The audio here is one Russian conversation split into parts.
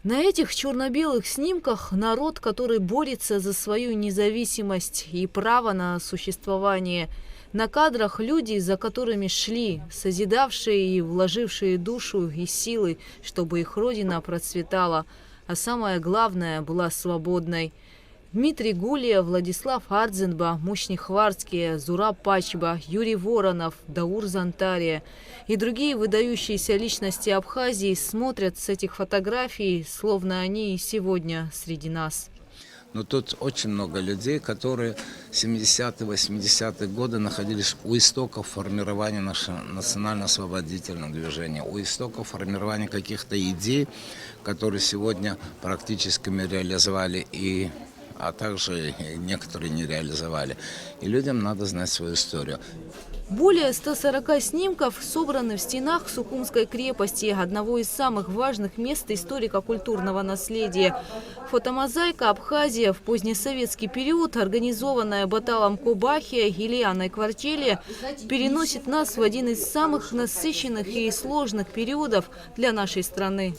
На этих черно-белых снимках народ, который борется за свою независимость и право на существование. На кадрах люди, за которыми шли, созидавшие и вложившие душу и силы, чтобы их родина процветала, а самое главное, была свободной. Дмитрий Гулия, Владислав Ардзенба, Мушни Хварцкие, Зураб Пачба, Юрий Воронов, Даур Зантария и другие выдающиеся личности Абхазии смотрят с этих фотографий, словно они и сегодня среди нас. Но тут очень много людей, которые в 70-е, 80-е годы находились у истоков формирования нашего национально-освободительного движения, у истоков формирования каких-то идей, которые сегодня практически мы реализовали, а также некоторые не реализовали. И людям надо знать свою историю. Более 140 снимков собраны в стенах Сухумской крепости, одного из самых важных мест историко-культурного наследия. Фотомозаика «Абхазия» в позднесоветский период, организованная Баталом Кобахия и Лианой Квартели, переносит нас в один из самых насыщенных и сложных периодов для нашей страны.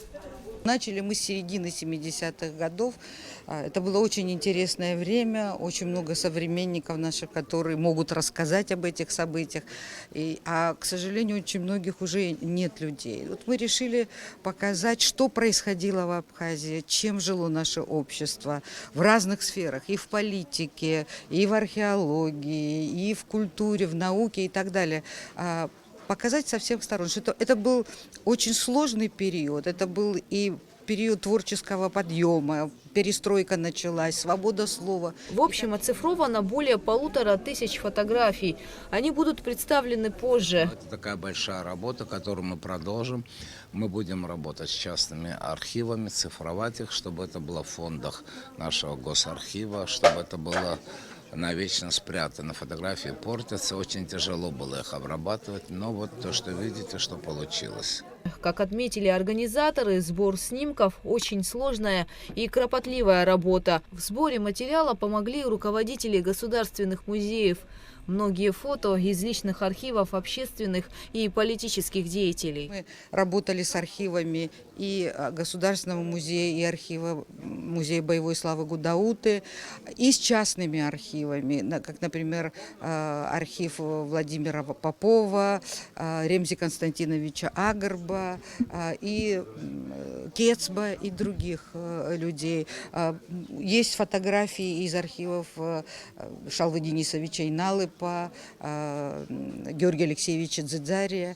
Начали мы с середины 70-х годов. Это было очень интересное время, очень много современников наших, которые могут рассказать об этих событиях. А, к сожалению, очень многих уже нет людей. Вот мы решили показать, что происходило в Абхазии, чем жило наше общество в разных сферах, и в политике, и в археологии, и в культуре, в науке и так далее. Показать со всех сторон, что это был очень сложный период, это был и период творческого подъема, перестройка началась, свобода слова. В общем, оцифровано более 1500 фотографий. Они будут представлены позже. Это такая большая работа, которую мы продолжим. Мы будем работать с частными архивами, цифровать их, чтобы это было в фондах нашего госархива, чтобы это было навечно спрятаны. Фотографии портятся, очень тяжело было их обрабатывать, но вот то, что видите, что получилось. Как отметили организаторы, сбор снимков – очень сложная и кропотливая работа. В сборе материала помогли руководители государственных музеев. Многие фото из личных архивов общественных и политических деятелей. Мы работали с архивами и Государственного музея, и архива Музея боевой славы Гудауты, и с частными архивами, как, например, архив Владимира Попова, Ремзи Константиновича Агарба, и Кецба, и других людей. Есть фотографии из архивов Шалвы Денисовича Иналыпа, Георгия Алексеевича Дзидзария,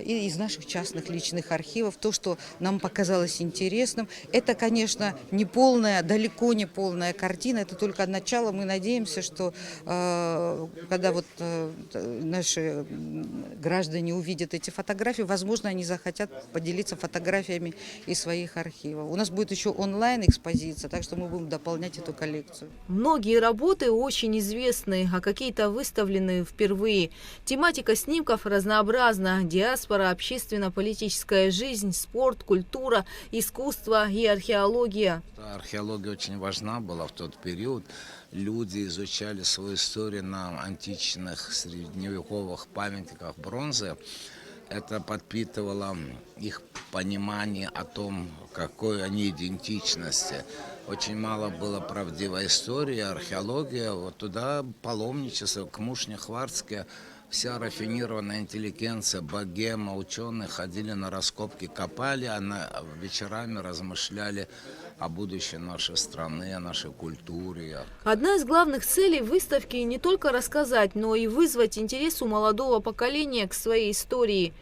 и из наших частных личных архивов. То, что нам показалось интересным, это, конечно, не полная, далеко не полная картина, это только начало. Мы надеемся, что когда вот наши граждане увидят эти фотографии, возможно, они захотят поделиться фотографиями из своих архивов. У нас будет еще онлайн-экспозиция, так что мы будем дополнять эту коллекцию. Многие работы очень известны, а какие-то выставлены впервые. Тематика снимков разнообразна. Диаспора, общественно-политическая жизнь, спорт, культура, искусство и археология. Археология очень важна была в тот период. Люди изучали свою историю на античных, средневековых памятниках бронзы. Это подпитывало их понимание о том, какой они идентичности. Очень мало было правдивой истории, археология. Вот туда паломничество, к Мушне Хварцке, вся рафинированная интеллигенция, богема, ученые ходили на раскопки, копали, а вечерами размышляли о будущем нашей страны, о нашей культуре. Одна из главных целей выставки не только рассказать, но и вызвать интерес у молодого поколения к своей истории.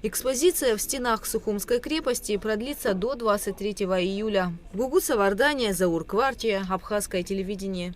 Экспозиция в стенах Сухумской крепости продлится до 23 июля. Гугуца Вардания, Заур Квартия, Абхазское телевидение.